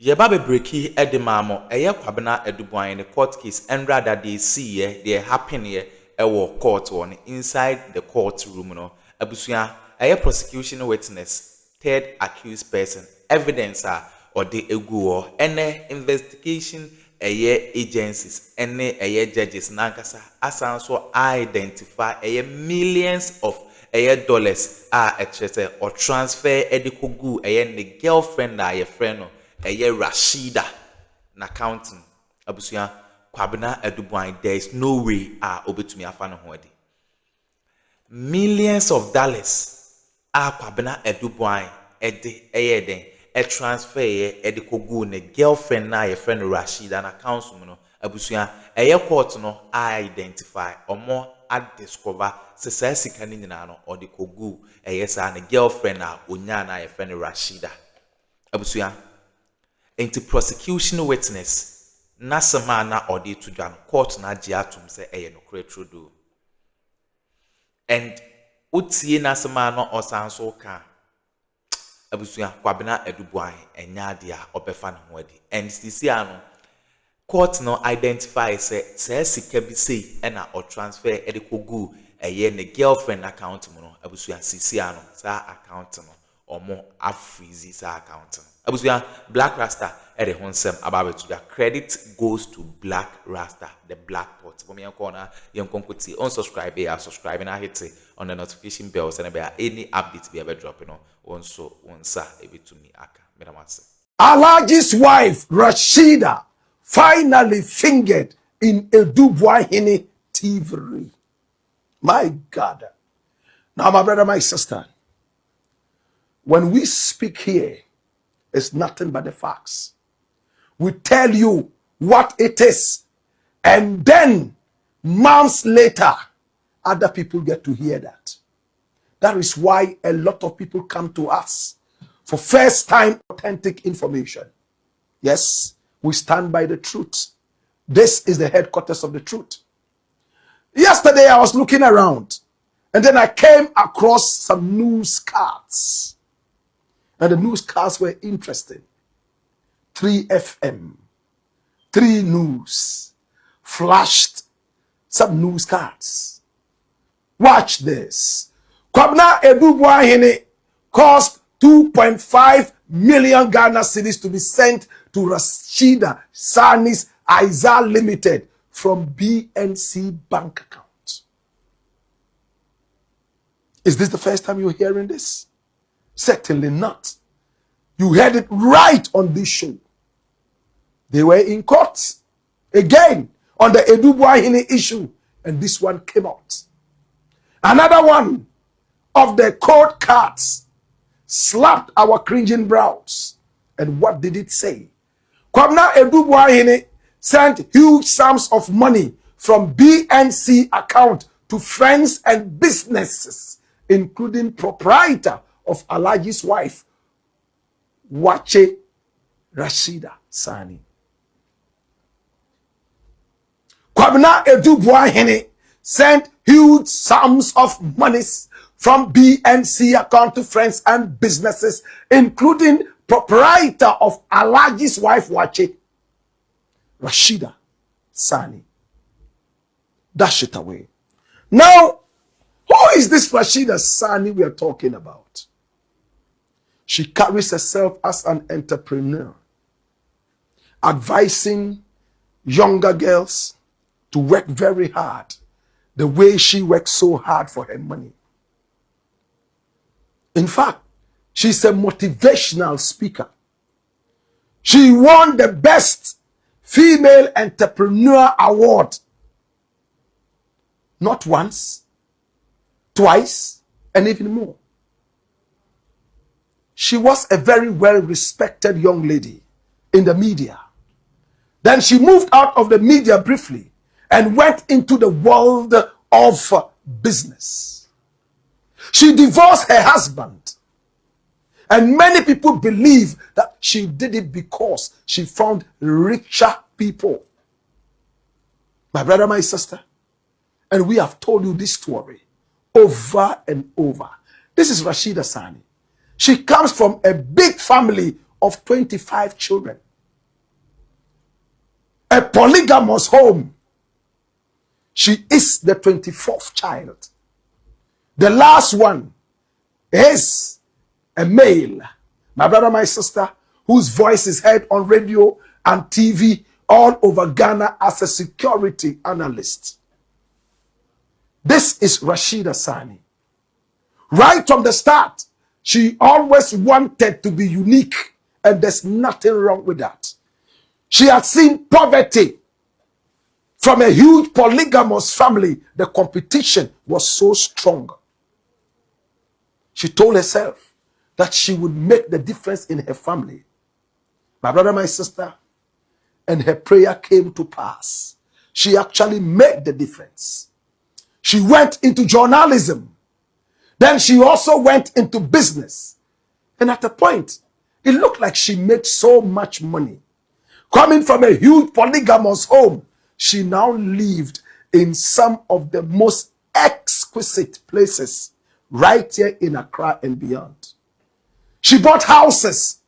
Yeba be breaki edimamo eye kwabena edubuan in the court case and rather they see they happen here court one inside the courtroom no abusua eye prosecution witness third accused person evidence or the egu any investigation agencies any judges nankasa asan so identify millions of dollars or transfer edikogu ne girlfriend na friend no Rashida na counting abusuya kwabena edubuan there is no way obetumi afa no ho ade millions of dollars kwabena edubuan den transfer edikogu ne girlfriend na friend Rashida na council no abusuya court no identify omo discover se sika ni nyina no odikogu sa ne girlfriend na onya na friend Rashida abusuya into prosecution witness nasama na odi to dwan court na atum se no kretro do and utie nasama no osanso ka abusuya kwabena edubuan enya ade a obefa no ho adi and sisi ano court no identify se sika bi sei na o transfer edikogu ne girlfriend account mu no abusuya sisi ano sa account no omo afreeze sa account abusuya Black Rasta the honsem about to the credit goes to Black Rasta the black pot for me corner you can unsubscribe here subscribe and hit on the notification bell so any updates be ever dropping on so onsa ebi to me aka medamase Alhaji's wife Rashida finally fingered in a Boahen thievery. My God. Now my brother, my sister, when we speak here, it's nothing but the facts. We tell you what it is, and then months later, other people get to hear that. That is why a lot of people come to us for first-time authentic information. Yes, we stand by the truth. This is the headquarters of the truth. Yesterday, I was looking around, and then I came across some news cards. And the news cards were interesting. 3FM, 3 News, flashed some news cards. Watch this. Kwabena Boahen cost 2.5 million Ghana cedis to be sent to Rashida Sani's Isa Limited from BNC bank account. Is this the first time you're hearing this? Certainly not. You heard it right on this show. They were in court again on the Boahen issue, and this one came out. Another one of the court cards slapped our cringing brows. And what did it say? Kwabena Boahen sent huge sums of money from BNC account to friends and businesses, including proprietor of Alhaji's wife, Rashida Sani. Kwabena Boahen sent huge sums of monies from BNC account to friends and businesses, including proprietor of Alhaji's wife, Rashida Sani. Dash it away. Now, who is this Rashida Sani we are talking about? She carries herself as an entrepreneur, advising younger girls to work very hard, the way she works so hard for her money. In fact, she's a motivational speaker. She won the Best Female Entrepreneur Award not once, twice, and even more. She was a very well-respected young lady in the media. Then she moved out of the media briefly and went into the world of business. She divorced her husband. And many people believe that she did it because she found richer people. My brother, my sister, and we have told you this story over and over. This is Rashida Sani. She comes from a big family of 25 children. a polygamous home. She is the 24th child. The last one is a male. My brother, my sister, whose voice is heard on radio and TV all over Ghana as a security analyst. This is Rashida Sani. Right from the start, she always wanted to be unique, and there's nothing wrong with that. She had seen poverty. From a huge polygamous family, the competition was so strong. She told herself that she would make the difference in her family. My brother, my sister, and her prayer came to pass. She actually made the difference. She went into journalism. Then she also went into business. And at a point, it looked like she made so much money. Coming from a huge polygamous home, she now lived in some of the most exquisite places right here in Accra and beyond. She bought houses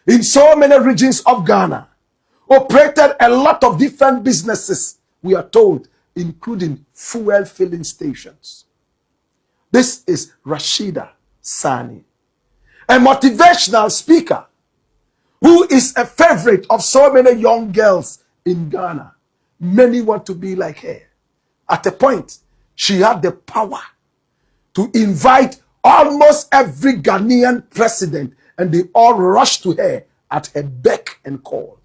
in so many regions of Ghana, operated a lot of different businesses, we are told, including fuel filling stations. This is Rashida Sani, a motivational speaker who is a favorite of so many young girls in Ghana. Many want to be like her. At a point, she had the power to invite almost every Ghanaian president, and they all rushed to her at her beck and call.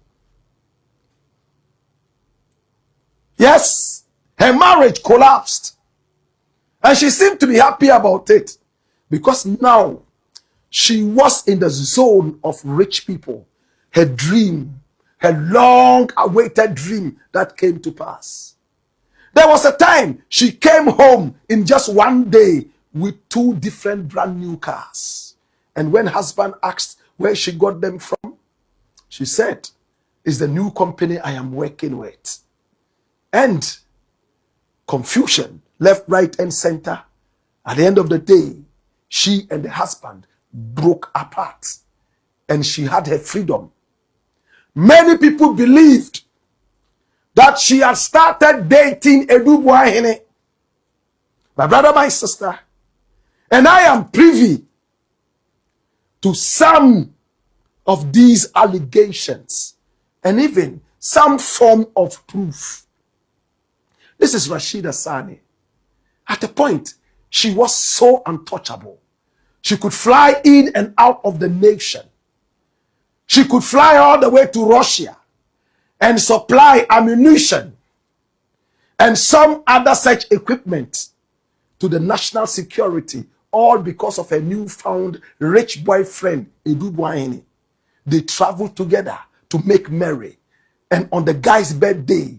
Yes, her marriage collapsed, and she seemed to be happy about it because now she was in the zone of rich people. Her dream, her long-awaited dream that came to pass. There was a time she came home in just one day with 2 different brand new cars. And when husband asked where she got them from, she said, "It's the new company I am working with." And confusion, left, right, and center. At the end of the day, she and the husband broke apart, and she had her freedom. Many people believed that she had started dating Addo Boahen. My brother, my sister, and I am privy to some of these allegations and even some form of proof. This is Rashida Sani. At a point, she was so untouchable. She could fly in and out of the nation. She could fly all the way to Russia and supply ammunition and some other such equipment to the national security, all because of her newfound rich boyfriend, Addo Boahen. They traveled together to make merry. And on the guy's birthday,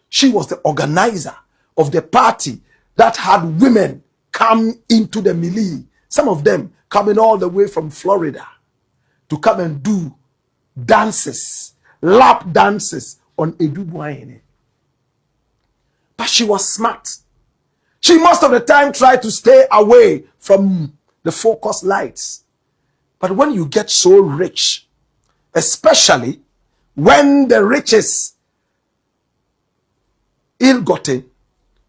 she was the organizer of the party that had women come into the melee. Some of them coming all the way from Florida to come and do dances, lap dances on Addo Boahen. But she was smart. She most of the time tried to stay away from the focus lights. But when you get so rich, especially when the riches ill-gotten,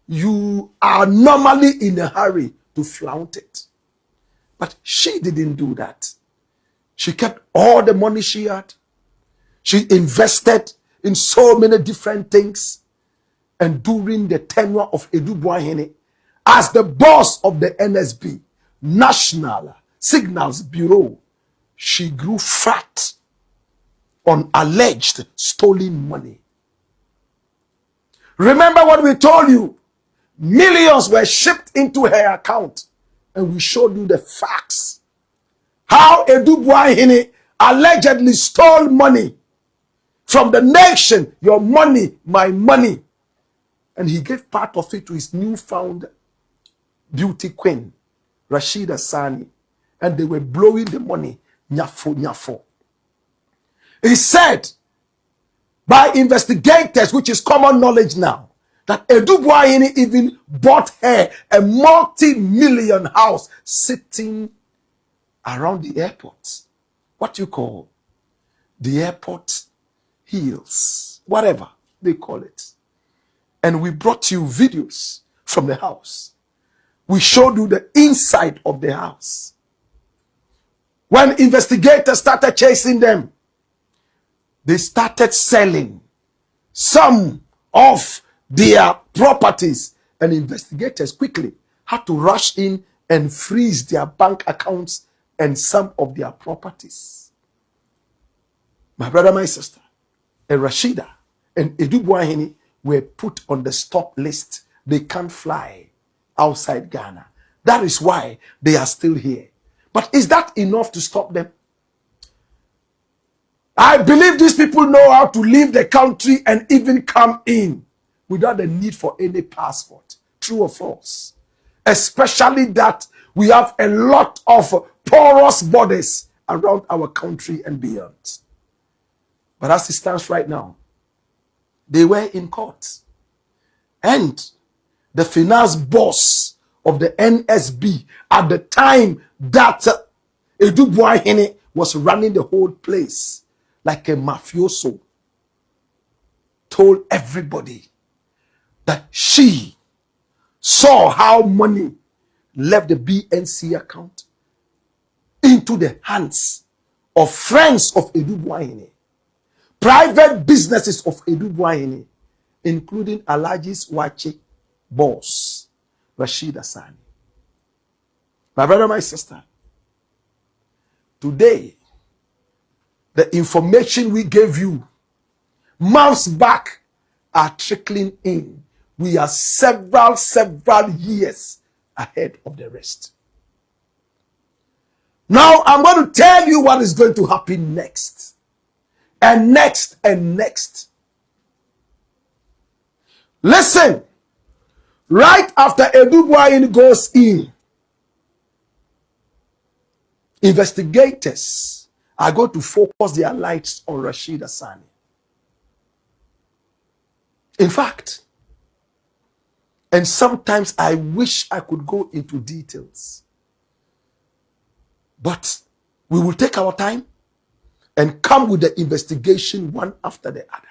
you are normally in a hurry to flaunt it. But she didn't do that. She kept all the money she had. She invested in so many different things. And during the tenure of Addo Boahen, as the boss of the NSB, National Signals Bureau, she grew fat on alleged stolen money. Remember what we told you? Millions were shipped into her account, and we showed you the facts. How Addo Boahen allegedly stole money from the nation. Your money, my money. And he gave part of it to his newfound beauty queen, Rashida Sani. And they were blowing the money, nyafo, nyafo. He said, by investigators, which is common knowledge now, that Addo Boahen even bought her a multi-million house sitting around the airport. What you call the airport hills, whatever they call it. And we brought you videos from the house. We showed you the inside of the house. When investigators started chasing them, they started selling some of their properties, and investigators quickly had to rush in and freeze their bank accounts and some of their properties. My brother, my sister, and Rashida and Boahen were put on the stop list. They can't fly outside Ghana. That is why they are still here. But is that enough to stop them? I believe these people know how to leave the country and even come in without the need for any passport. True or false? Especially that we have a lot of porous borders around our country and beyond. But as it stands right now, they were in court. And the finance boss of the NSB at the time that Boahen was running the whole place like a mafioso told everybody that she saw how money left the BNC account into the hands of friends of Boahen, private businesses of Boahen, including Alaji's Wache boss, Rashida Sani. My brother, my sister, today, the information we gave you months back are trickling in. We are several years ahead of the rest. Now, I'm going to tell you what is going to happen next. And next and next. Listen. Right after Boahen goes in, investigators are going to focus their lights on Rashida Sani. In fact, and sometimes I wish I could go into details, but we will take our time and come with the investigation one after the other.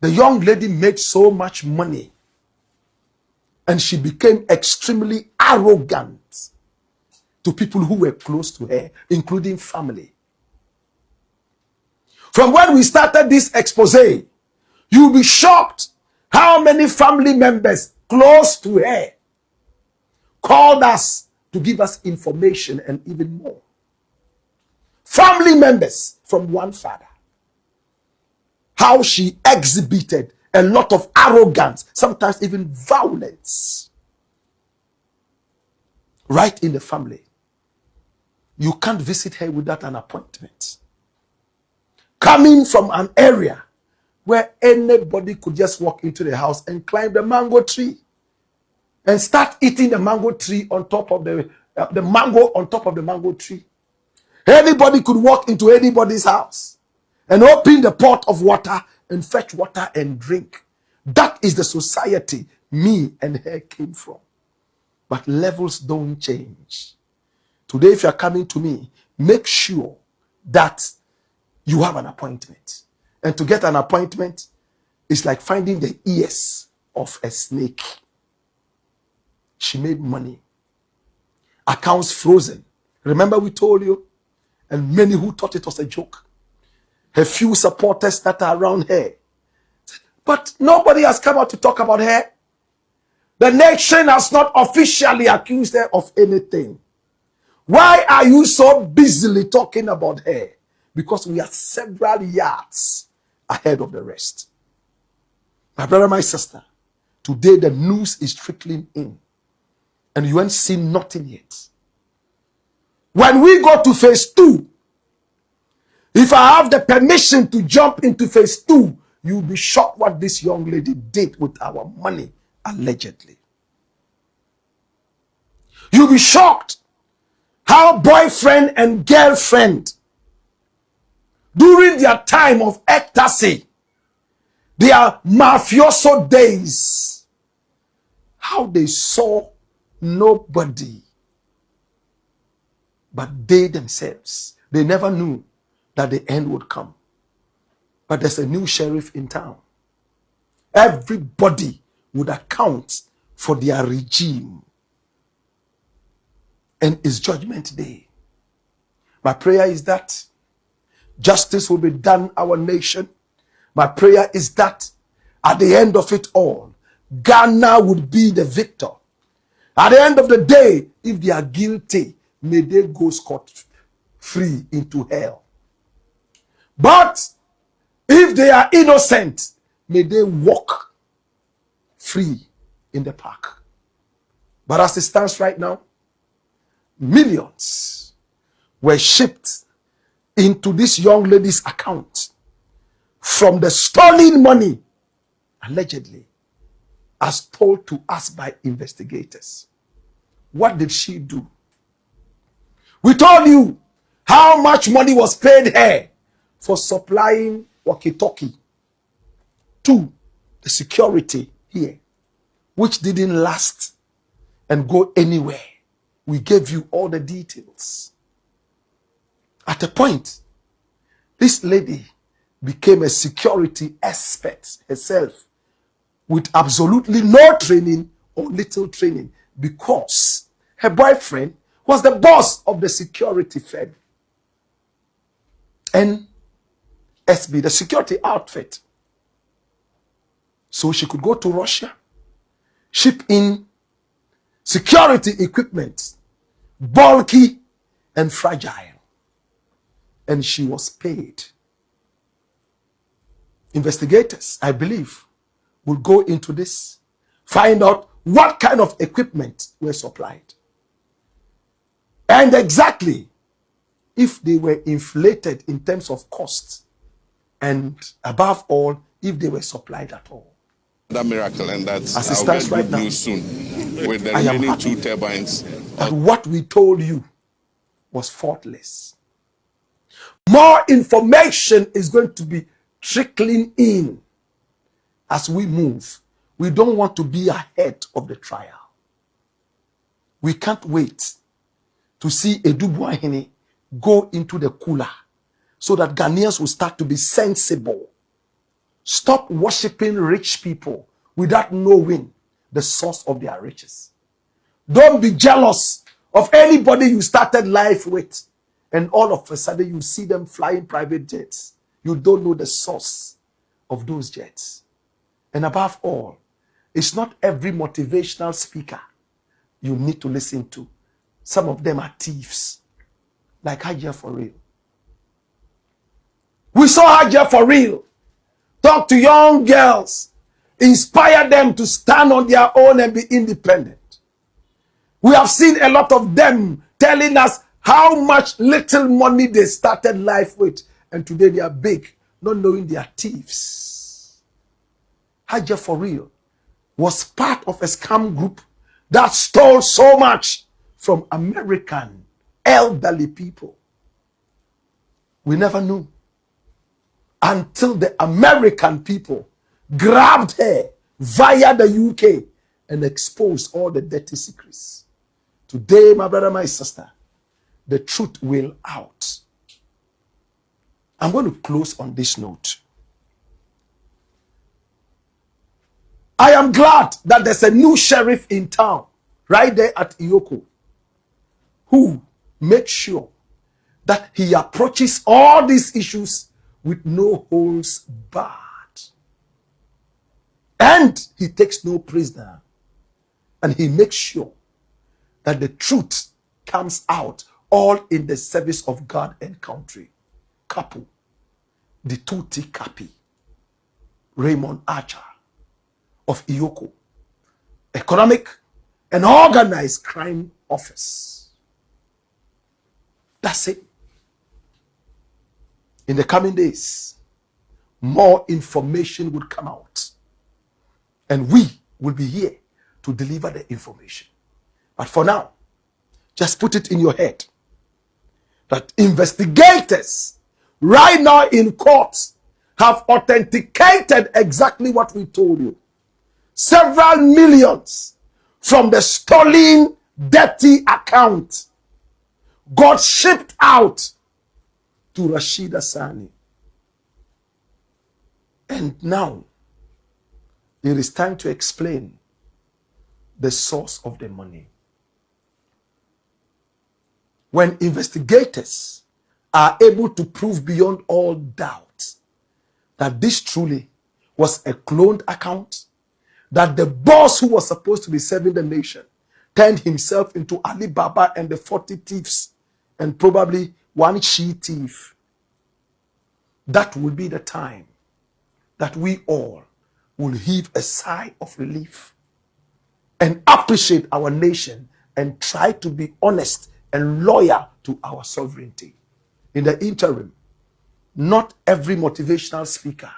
The young lady made so much money and she became extremely arrogant to people who were close to her, including family. From when we started this expose, you'll be shocked how many family members close to her called us to give us information and even more. Family members from one father. How she exhibited a lot of arrogance, sometimes even violence, right in the family. You can't visit her without an appointment. Coming from an area where anybody could just walk into the house and climb the mango tree and start eating the mango tree on top of the mango on top of the mango tree. Anybody could walk into anybody's house and open the pot of water and fetch water and drink. That is the society me and her came from. But levels don't change. Today, if you are coming to me, make sure that you have an appointment. And to get an appointment is like finding the ears of a snake. She made money. Accounts frozen. Remember we told you? And many who thought it was a joke. Her few supporters that are around her. But nobody has come out to talk about her. The nation has not officially accused her of anything. Why are you so busily talking about her? Because we are several yards ahead of the rest. My brother, my sister, today the news is trickling in. And you ain't seen nothing yet. When we go to phase 2, if I have the permission to jump into phase 2, you'll be shocked what this young lady did with our money, allegedly. You'll be shocked how boyfriend and girlfriend, during their time of ecstasy, their mafioso days, how they saw nobody but they themselves. They never knew that the end would come. But there's a new sheriff in town. Everybody would account for their regime. And it's judgment day. My prayer is that justice will be done in our nation. My prayer is that at the end of it all, Ghana would be the victor. At the end of the day, if they are guilty, may they go scot-free into hell. But if they are innocent, may they walk free in the park. But as it stands right now, millions were shipped into this young lady's account from the stolen money, allegedly, as told to us by investigators. What did she do? We told you how much money was paid her for supplying walkie-talkie to the security here, which didn't last and go anywhere. We gave you all the details. At a point, this lady became a security expert herself with absolutely no training or little training, because her boyfriend was the boss of the security firm. NSB, the security outfit. So she could go to Russia, ship in security equipment, bulky and fragile. And she was paid. Investigators, I believe, will go into this, find out what kind of equipment were supplied, and exactly if they were inflated in terms of cost, and above all, if they were supplied at all. That miracle, and that's as it stands right now, soon with the remaining 2 turbines. That what we told you was faultless. More information is going to be trickling in as we move. We don't want to be ahead of the trial. We can't wait to see Addo Boahen go into the cooler so that Ghanaians will start to be sensible. Stop worshiping rich people without knowing the source of their riches. Don't be jealous of anybody you started life with, and all of a sudden you see them flying private jets. You don't know the source of those jets. And above all, it's not every motivational speaker you need to listen to. Some of them are thieves, like Haja for real. We saw Haja for real talk to young girls, inspire them to stand on their own and be independent. We have seen a lot of them telling us how much little money they started life with, and today they are big, not knowing they are thieves. Haja for real was part of a scam group that stole so much from American elderly people. We never knew until the American people grabbed her via the UK and exposed all the dirty secrets. Today, my brother, my sister, the truth will out. I'm going to close on this note. I am glad that there's a new sheriff in town, right there at Iyoko, who makes sure that he approaches all these issues with no holds barred. And he takes no prisoner. And he makes sure that the truth comes out, all in the service of God and country. Kapu, the Tuti Kapi, Raymond Archer of Iyoko, Economic and Organized Crime Office. That's it. In the coming days, more information would come out. And we will be here to deliver the information. But for now, just put it in your head that investigators right now in court have authenticated exactly what we told you. Several millions from the stolen, dirty account got shipped out to Rashida Sani. And now, it is time to explain the source of the money. When investigators are able to prove beyond all doubt that this truly was a cloned account, that the boss who was supposed to be serving the nation turned himself into Ali Baba and the 40 thieves and probably one she thief, that will be the time that we all will heave a sigh of relief and appreciate our nation and try to be honest and loyal to our sovereignty. In the interim, not every motivational speaker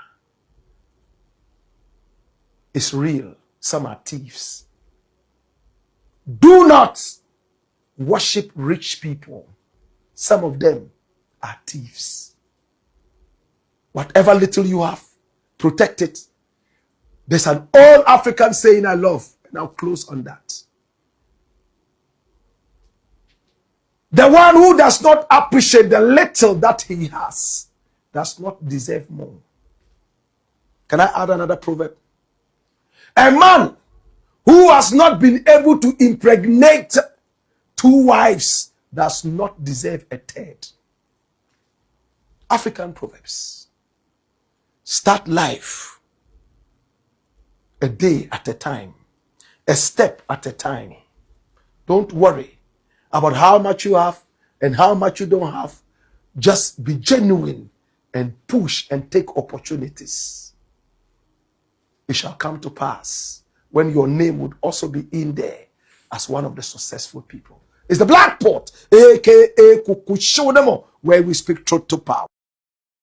is real. Some are thieves. Do not worship rich people. Some of them are thieves. Whatever little you have, protect it. There's an old African saying I love, and I'll close on that. The one who does not appreciate the little that he has does not deserve more. Can I add another proverb? A man who has not been able to impregnate 2 wives does not deserve a third. African proverbs. Start life a day at a time, a step at a time. Don't worry about how much you have and how much you don't have. Just be genuine and push and take opportunities. It shall come to pass when your name would also be in there as one of the successful people. It's the Black Pot, aka Kukushodemo, where we speak truth to power.